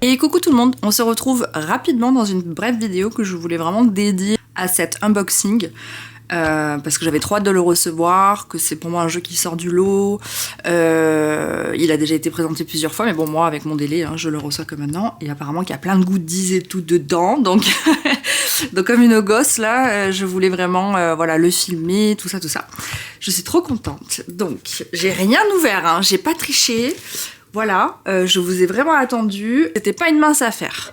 Et coucou tout le monde, on se retrouve rapidement dans une brève vidéo que je voulais vraiment dédier à cet unboxing. Parce que j'avais trop hâte de le recevoir, que c'est pour moi un jeu qui sort du lot. Il a déjà été présenté plusieurs fois, mais bon, moi, avec mon délai, hein, je le reçois que maintenant. Et apparemment qu'il y a plein de goodies et tout dedans, donc... donc comme une gosse, là, je voulais vraiment voilà, le filmer, tout ça, tout ça. Je suis trop contente. Donc, j'ai rien ouvert, hein, j'ai pas triché. Voilà, je vous ai vraiment attendu. C'était pas une mince affaire.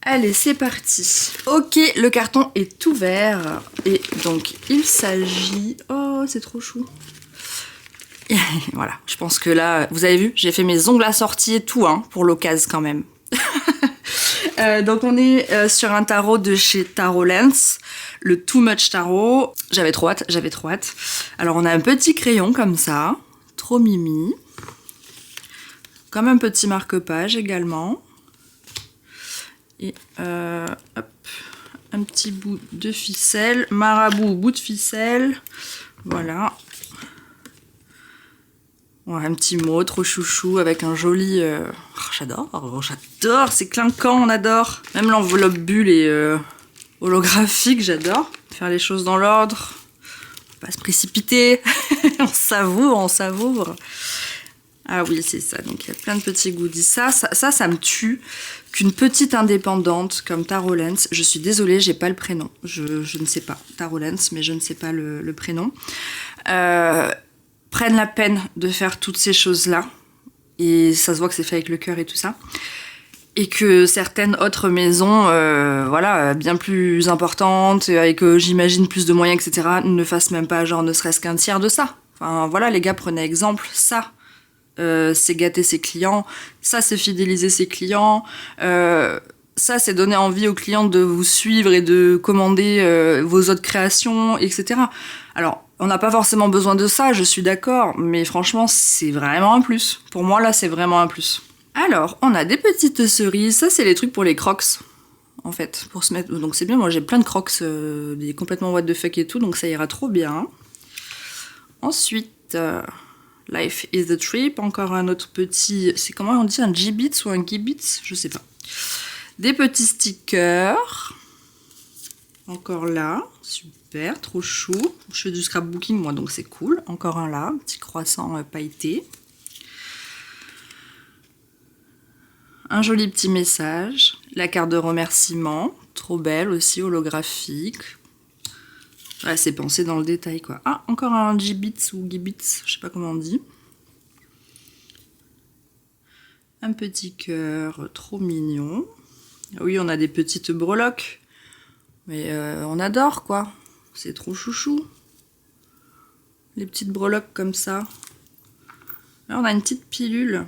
Allez, c'est parti. Ok, le carton est ouvert. Et donc, il s'agit... Oh, c'est trop chou. Et voilà, je pense que là, vous avez vu, j'ai fait mes ongles assortis et tout, hein, pour l'occasion quand même. Donc, on est sur un tarot de chez Tarot Lens, le Too Much Tarot. J'avais trop hâte. Alors, on a un petit crayon comme ça, trop mimi. Comme un petit marque-page également. Et hop, un petit bout de ficelle, marabout, bout de ficelle, voilà. Ouais, un petit mot trop chouchou avec un joli... Oh, j'adore, c'est clinquant, on adore. Même l'enveloppe bulle est holographique, j'adore. Faire les choses dans l'ordre, pas se précipiter, on savoure. Ah oui, c'est ça, donc il y a plein de petits goodies. Ça me tue qu'une petite indépendante comme Tarot Lens, je suis désolée, j'ai pas le prénom, je ne sais pas, Tarot Lens, mais je ne sais pas le prénom, prennent la peine de faire toutes ces choses-là, et ça se voit que c'est fait avec le cœur et tout ça, et que certaines autres maisons, voilà, bien plus importantes, avec j'imagine plus de moyens, etc., ne fassent même pas genre ne serait-ce qu'un tiers de ça. Enfin voilà, les gars, prenez exemple, ça. C'est gâter ses clients, ça c'est fidéliser ses clients, ça c'est donner envie aux clients de vous suivre et de commander vos autres créations, etc. Alors, on n'a pas forcément besoin de ça, je suis d'accord, mais franchement, c'est vraiment un plus. Pour moi, là, c'est vraiment un plus. Alors, on a des petites cerises, ça c'est les trucs pour les crocs, en fait, pour se mettre... Donc c'est bien, moi j'ai plein de crocs, des complètement what the fuck et tout, donc ça ira trop bien. Ensuite... Life is the Trip, encore un autre petit... C'est comment on dit, un G-Bits ou un G-Bits? Je sais pas. Des petits stickers. Encore là. Super, trop chou. Je fais du scrapbooking, moi, donc c'est cool. Encore un là, un petit croissant pailleté. Un joli petit message. La carte de remerciement. Trop belle aussi, holographique. Ouais, c'est pensé dans le détail, quoi. Ah, encore un G-Bits ou G-Bits, je sais pas comment on dit. Un petit cœur trop mignon. Oui, on a des petites breloques. Mais on adore, quoi. C'est trop chouchou. Les petites breloques comme ça. Là, on a une petite pilule.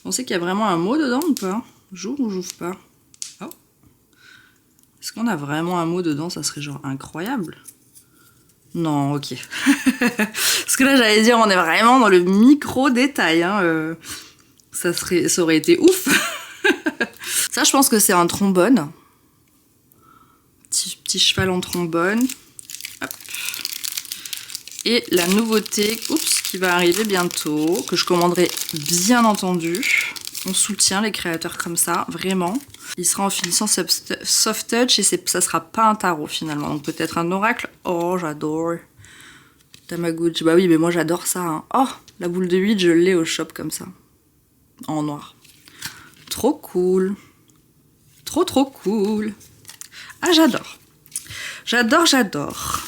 On sait qu'il y a vraiment un mot dedans ou pas? J'ouvre ou j'ouvre pas? Oh. Est-ce qu'on a vraiment un mot dedans? Ça serait genre incroyable. Non, ok. Parce que là, j'allais dire, on est vraiment dans le micro-détail. Hein. Ça aurait été ouf. Ça, je pense que c'est un trombone. Petit cheval en trombone. Hop. Et la nouveauté, qui va arriver bientôt, que je commanderai bien entendu. On soutient les créateurs comme ça, vraiment. Il sera en finition soft touch et ça sera pas un tarot finalement. Donc peut-être un oracle. Oh, j'adore. Tamagotchi. Bah oui, mais moi j'adore ça. Hein. Oh, la boule de 8, je l'ai au shop comme ça. En noir. Trop cool. Trop cool. Ah, j'adore. J'adore.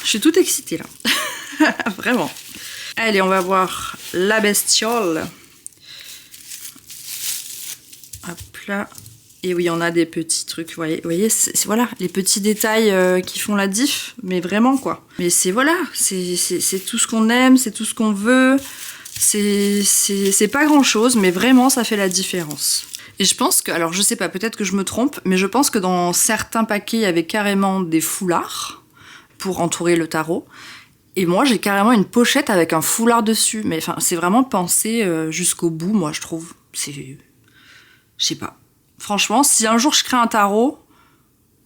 Je suis toute excitée là. Vraiment. Allez, on va voir la bestiole. Hop là. Et oui, on a des petits trucs, vous voyez voilà, les petits détails qui font la diff, mais vraiment quoi. Mais c'est voilà, c'est tout ce qu'on aime, c'est tout ce qu'on veut, c'est pas grand chose, mais vraiment ça fait la différence. Et je pense que, alors je sais pas, peut-être que je me trompe, mais je pense que dans certains paquets, il y avait carrément des foulards pour entourer le tarot. Et moi, j'ai carrément une pochette avec un foulard dessus. Mais enfin, c'est vraiment pensé jusqu'au bout, moi, je trouve. Je sais pas. Franchement, si un jour je crée un tarot,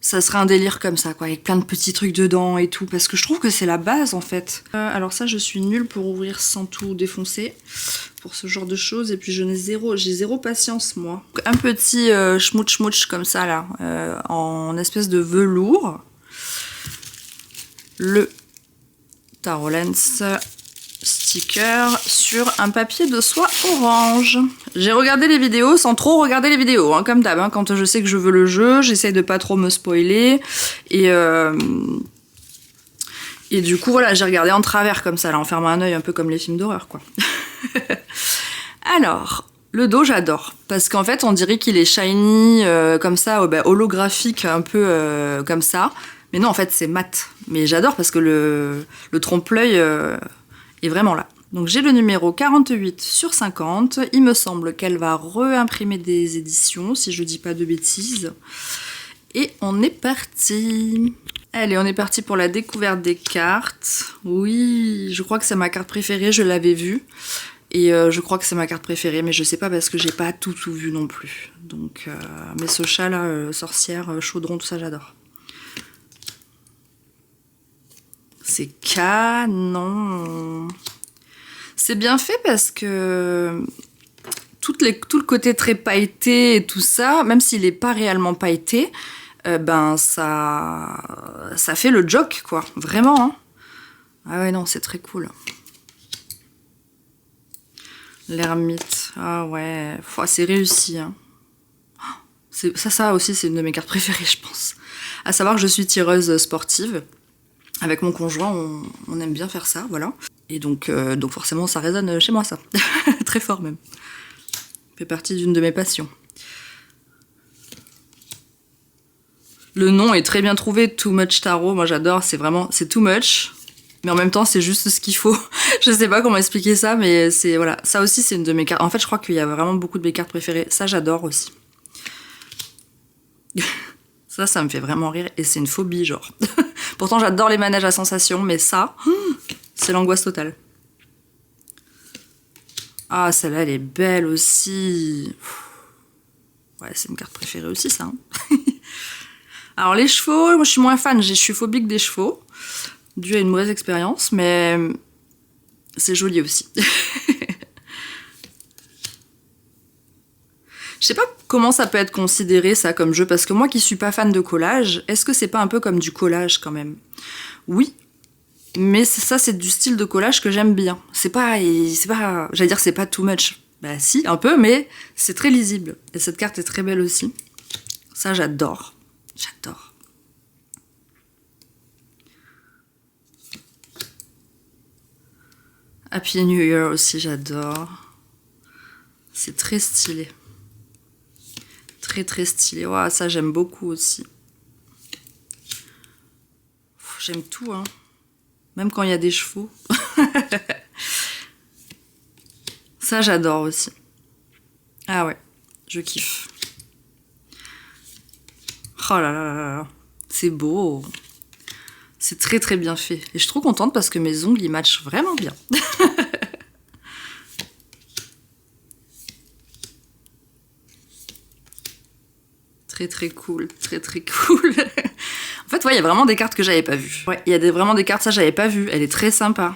Ça serait un délire comme ça, quoi, avec plein de petits trucs dedans et tout, parce que je trouve que c'est la base, en fait. Alors ça, je suis nulle pour ouvrir sans tout défoncer, pour ce genre de choses, et puis j'ai zéro patience, moi. Un petit schmouch comme ça, là, en espèce de velours. Le Tarot Lens sticker sur un papier de soie orange. J'ai regardé les vidéos sans trop regarder les vidéos, hein, comme d'hab. Hein, quand je sais que je veux le jeu, j'essaye de pas trop me spoiler. Et du coup, voilà, j'ai regardé en travers comme ça, là, en fermant un œil, un peu comme les films d'horreur, quoi. Alors, le dos, j'adore. Parce qu'en fait, on dirait qu'il est shiny, comme ça, holographique, un peu comme ça. Mais non, en fait, c'est mat. Mais j'adore parce que le trompe-l'œil est vraiment là. Donc j'ai le numéro 48/50. Il me semble qu'elle va réimprimer des éditions, si je dis pas de bêtises. Et on est parti. Allez, on est parti pour la découverte des cartes. Oui, je crois que c'est ma carte préférée, je l'avais vue. Et je crois que c'est ma carte préférée, mais je sais pas parce que j'ai pas tout vu non plus. Donc, mais ce chat là, sorcière, chaudron, tout ça, j'adore. C'est canon. C'est bien fait parce que tout le côté très pailleté et tout ça, même s'il n'est pas réellement pailleté, ben ça fait le joke, quoi. Vraiment. Hein. Ah ouais, non, c'est très cool. L'ermite. Ah ouais, c'est réussi. Hein. Ça aussi, c'est une de mes cartes préférées, je pense. À savoir que je suis tireuse sportive. Avec mon conjoint, on aime bien faire ça, voilà. Et donc forcément, ça résonne chez moi, ça. Très fort, même. Ça fait partie d'une de mes passions. Le nom est très bien trouvé, Too Much Tarot. Moi, j'adore, c'est too much. Mais en même temps, c'est juste ce qu'il faut. Je sais pas comment expliquer ça, mais c'est, voilà. Ça aussi, c'est une de mes cartes. En fait, je crois qu'il y a vraiment beaucoup de mes cartes préférées. Ça, j'adore aussi. Ça me fait vraiment rire. Et c'est une phobie, genre. Pourtant, j'adore les manèges à sensations, mais ça, c'est l'angoisse totale. Ah, celle-là, elle est belle aussi. Ouais, c'est une carte préférée aussi, ça. Hein. Alors, les chevaux, moi, je suis moins fan. Je suis phobique des chevaux, dû à une mauvaise expérience, mais c'est joli aussi. Je sais pas comment ça peut être considéré, ça, comme jeu, parce que moi qui suis pas fan de collage, est-ce que c'est pas un peu comme du collage, quand même? Oui, mais ça, c'est du style de collage que j'aime bien. C'est pas, j'allais dire, c'est pas too much. Bah si, un peu, mais c'est très lisible. Et cette carte est très belle aussi. Ça, j'adore. J'adore. Happy New Year aussi, j'adore. C'est très stylé. Très stylé. Wow, ça, j'aime beaucoup aussi. J'aime tout, hein. Même quand il y a des chevaux. Ça, j'adore aussi. Ah ouais, je kiffe. Oh là là là là. C'est beau. C'est très bien fait. Et je suis trop contente parce que mes ongles, ils matchent vraiment bien. Très cool. Très cool. En fait, ouais, il y a vraiment des cartes que j'avais pas vues. Ouais, il y a vraiment des cartes, ça, j'avais pas vu. Elle est très sympa.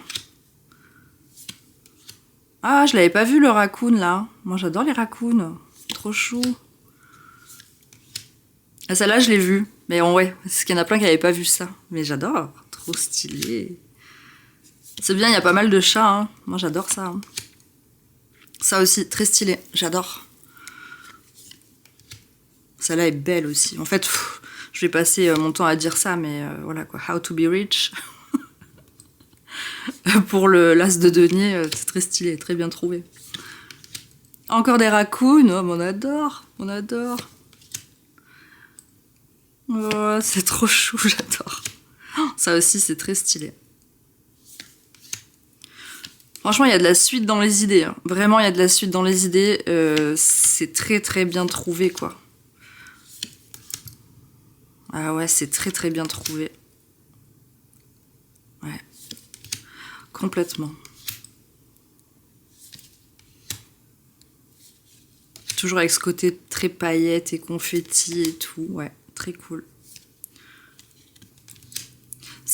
Ah, je l'avais pas vu, le raccoon, là. Moi, j'adore les raccoons. Trop chou. Ah, celle-là, je l'ai vue. Mais ouais, parce qu'il y en a plein qui n'avaient pas vu ça. Mais j'adore. Trop stylé. C'est bien, il y a pas mal de chats. Hein. Moi, j'adore ça. Hein. Ça aussi, très stylé. J'adore. Celle-là est belle aussi. En fait, je vais passer mon temps à dire ça, mais voilà quoi. How to be rich. Pour l'as de denier, c'est très stylé, très bien trouvé. Encore des raccoons, oh, on adore, on adore. Oh, c'est trop chou, j'adore. Ça aussi, c'est très stylé. Franchement, il y a de la suite dans les idées. Hein. Vraiment, il y a de la suite dans les idées. C'est très bien trouvé, quoi. Ah ouais, c'est très bien trouvé. Ouais. Complètement. Toujours avec ce côté très paillettes et confetti et tout. Ouais, très cool.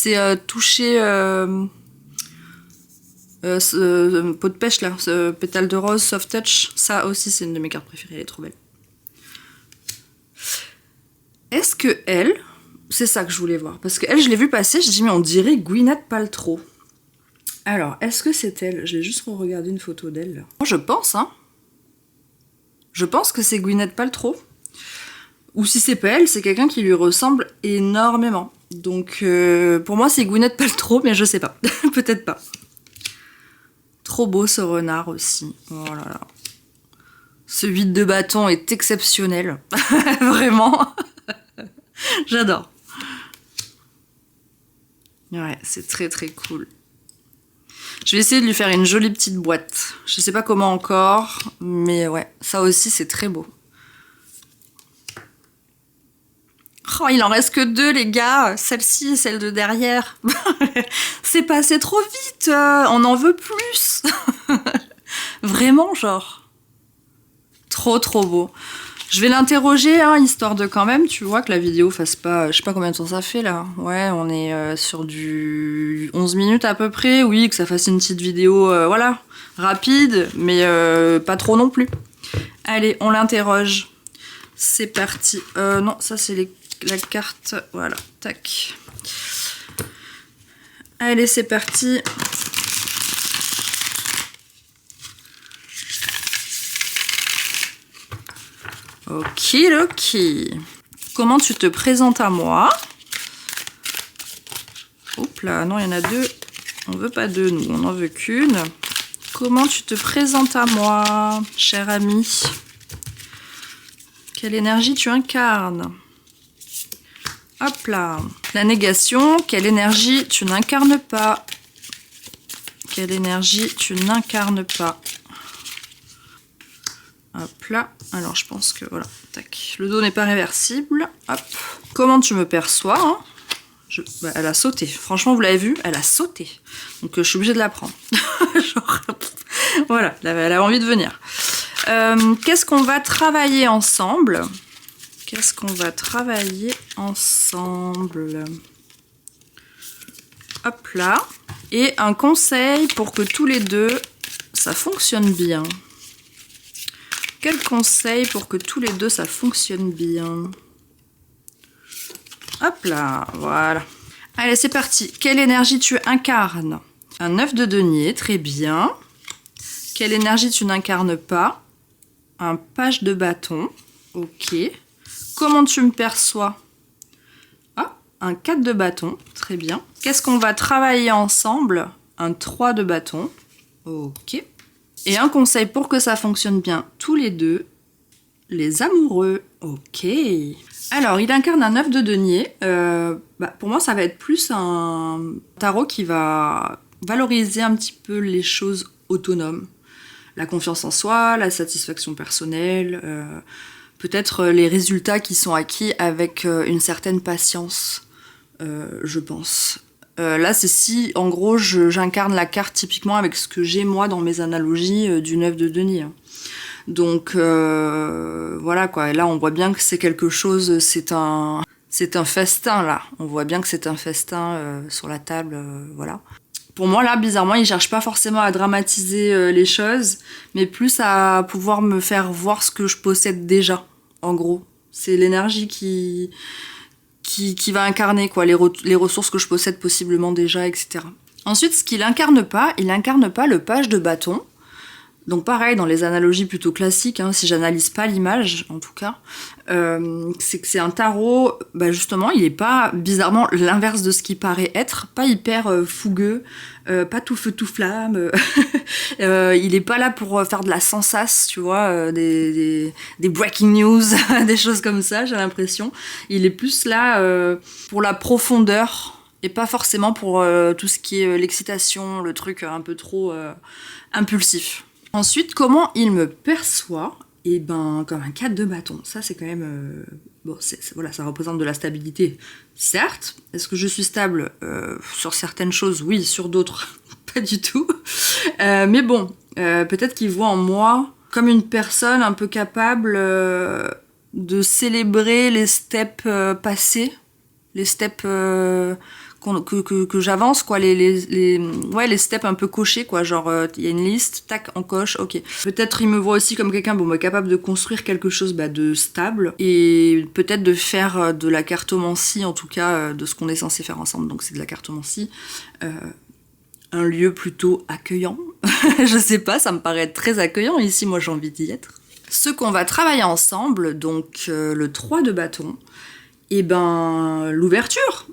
C'est toucher ce pot de pêche là, ce pétale de rose, soft touch. Ça aussi, c'est une de mes cartes préférées, elle est trop belle. Est-ce que elle, c'est ça que je voulais voir, parce que elle, je l'ai vue passer, je dis mais on dirait Gwyneth Paltrow. Alors, est-ce que c'est elle? Je vais juste regarder une photo d'elle. Je pense, hein. Je pense que c'est Gwyneth Paltrow. Ou si c'est pas elle, c'est quelqu'un qui lui ressemble énormément. Donc, pour moi, c'est Gwyneth Paltrow, mais je sais pas. Peut-être pas. Trop beau ce renard aussi. Oh là là. Ce 8 de bâton est exceptionnel. Vraiment. J'adore. Ouais, c'est très très cool. Je vais essayer de lui faire une jolie petite boîte. Je sais pas comment encore, mais ouais, ça aussi c'est très beau. Oh, il en reste que 2 les gars, celle-ci et celle de derrière. C'est passé trop vite, on en veut plus. Vraiment genre. Trop trop beau. Je vais l'interroger, hein, histoire de quand même, tu vois, que la vidéo fasse pas... Je sais pas combien de temps ça fait, là. Ouais, on est sur du 11 minutes à peu près. Oui, que ça fasse une petite vidéo, voilà, rapide, mais pas trop non plus. Allez, on l'interroge. C'est parti. Non, ça, c'est la carte. Voilà, tac. Allez, c'est parti. Ok. Comment tu te présentes à moi? Hop là, non, il y en a 2. On veut pas 2, nous, on n'en veut qu'une. Comment tu te présentes à moi, cher ami? Quelle énergie tu incarnes? Hop là. La négation, quelle énergie tu n'incarnes pas? Quelle énergie tu n'incarnes pas? Hop là. Alors, je pense que, voilà, tac. Le dos n'est pas réversible. Hop. Comment tu me perçois, hein? Bah, elle a sauté. Franchement, vous l'avez vu? Elle a sauté. Donc, je suis obligée de la prendre. Genre, voilà, elle a envie de venir. Qu'est-ce qu'on va travailler ensemble? Qu'est-ce qu'on va travailler ensemble? Hop là. Et un conseil pour que tous les deux, ça fonctionne bien. Quel conseil pour que tous les deux, ça fonctionne bien? Hop là, voilà. Allez, c'est parti. Quelle énergie tu incarnes? Un 9 de denier, très bien. Quelle énergie tu n'incarnes pas? Un page de bâton, ok. Comment tu me perçois? Ah, un 4 de bâton, très bien. Qu'est-ce qu'on va travailler ensemble? Un 3 de bâton, ok. Et un conseil pour que ça fonctionne bien tous les deux, les amoureux, ok. Alors, il incarne un 9 de denier. Pour moi, ça va être plus un tarot qui va valoriser un petit peu les choses autonomes. La confiance en soi, la satisfaction personnelle, peut-être les résultats qui sont acquis avec une certaine patience, je pense. Là, c'est si, en gros, j'incarne la carte typiquement avec ce que j'ai, moi, dans mes analogies du 9 de denier. Donc, voilà, quoi. Et là, on voit bien que c'est quelque chose, c'est un festin, là. On voit bien que c'est un festin sur la table, voilà. Pour moi, là, bizarrement, il cherche pas forcément à dramatiser les choses, mais plus à pouvoir me faire voir ce que je possède déjà, en gros. C'est l'énergie qui va incarner quoi, les ressources que je possède possiblement déjà, etc. Ensuite, ce qu'il incarne pas, il incarne pas le page de bâton. Donc pareil, dans les analogies plutôt classiques, hein, si j'analyse pas l'image, en tout cas, c'est que c'est un tarot, justement, il est pas, bizarrement, l'inverse de ce qui paraît être, pas hyper fougueux, pas tout feu tout flamme, il est pas là pour faire de la sensace, tu vois, des breaking news, des choses comme ça, j'ai l'impression. Il est plus là pour la profondeur, et pas forcément pour tout ce qui est l'excitation, le truc un peu trop impulsif. Ensuite, comment il me perçoit? Eh ben, comme un 4 de bâton. Ça, c'est quand même... voilà, ça représente de la stabilité, certes. Est-ce que je suis stable sur certaines choses? Oui, sur d'autres, pas du tout. Mais bon, peut-être qu'il voit en moi comme une personne un peu capable de célébrer les steps passés, les steps que j'avance, quoi, les steps un peu cochés, quoi, genre il y a une liste, tac, on coche, ok. Peut-être il me voit aussi comme quelqu'un capable de construire quelque chose de stable et peut-être de faire de la cartomancie, en tout cas de ce qu'on est censé faire ensemble, donc c'est de la cartomancie. Un lieu plutôt accueillant, je sais pas, ça me paraît très accueillant ici, moi j'ai envie d'y être. Ce qu'on va travailler ensemble, donc le 3 de bâton, et ben l'ouverture,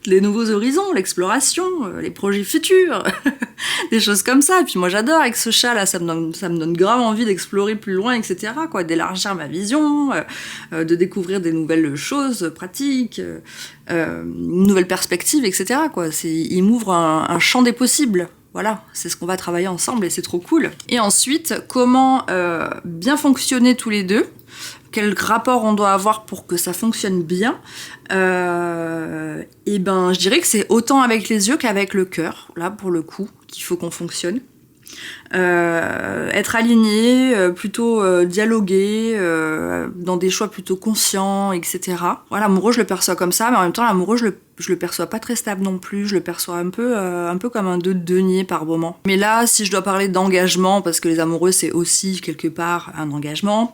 les nouveaux horizons, l'exploration, les projets futurs, des choses comme ça. Et puis moi j'adore avec ce chat là, ça me donne grave envie d'explorer plus loin, etc. quoi, d'élargir ma vision, de découvrir des nouvelles choses pratiques, une nouvelle perspective, etc. quoi. Il m'ouvre un champ des possibles. Voilà, c'est ce qu'on va travailler ensemble et c'est trop cool. Et ensuite, comment bien fonctionner tous les deux, quel rapport on doit avoir pour que ça fonctionne bien, et ben je dirais que c'est autant avec les yeux qu'avec le cœur, là pour le coup, qu'il faut qu'on fonctionne. Être aligné, plutôt dialoguer, dans des choix plutôt conscients, etc. Voilà, l'amoureux je le perçois comme ça, mais en même temps l'amoureux je le perçois pas très stable non plus, je le perçois un peu comme un 2 de denier par moment. Mais là, si je dois parler d'engagement, parce que les amoureux c'est aussi quelque part un engagement,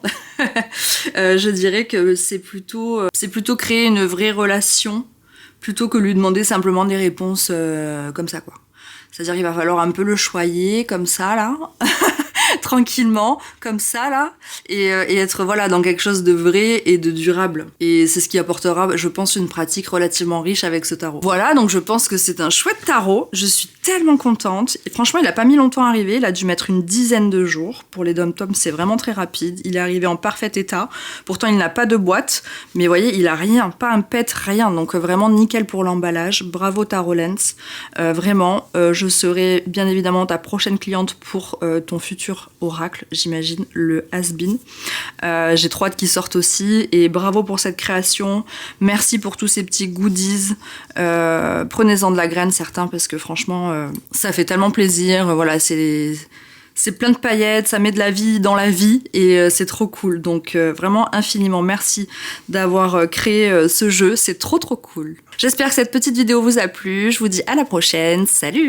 je dirais que c'est plutôt créer une vraie relation, plutôt que lui demander simplement des réponses comme ça quoi. C'est-à-dire qu'il va falloir un peu le choyer comme ça là, tranquillement, comme ça là, et être voilà dans quelque chose de vrai et de durable. Et c'est ce qui apportera, je pense, une pratique relativement riche avec ce tarot. Voilà, donc je pense que c'est un chouette tarot. Je suis tellement contente. Et franchement, il a pas mis longtemps à arriver. Il a dû mettre une dizaine de jours. Pour les dom-toms, c'est vraiment très rapide. Il est arrivé en parfait état. Pourtant, il n'a pas de boîte. Mais vous voyez, il a rien, pas un pet, rien. Donc vraiment nickel pour l'emballage. Bravo Tarot Lens. Vraiment, je serai bien évidemment ta prochaine cliente pour ton futur oracle, j'imagine, le Has-Been. J'ai trop hâte qu'il sorte aussi. Et bravo pour cette création. Merci pour tous ces petits goodies. Prenez-en de la graine, certains, parce que franchement, ça fait tellement plaisir. Voilà, c'est plein de paillettes, ça met de la vie dans la vie et c'est trop cool. Donc vraiment infiniment merci d'avoir créé ce jeu, c'est trop cool. J'espère que cette petite vidéo vous a plu. Je vous dis à la prochaine. Salut!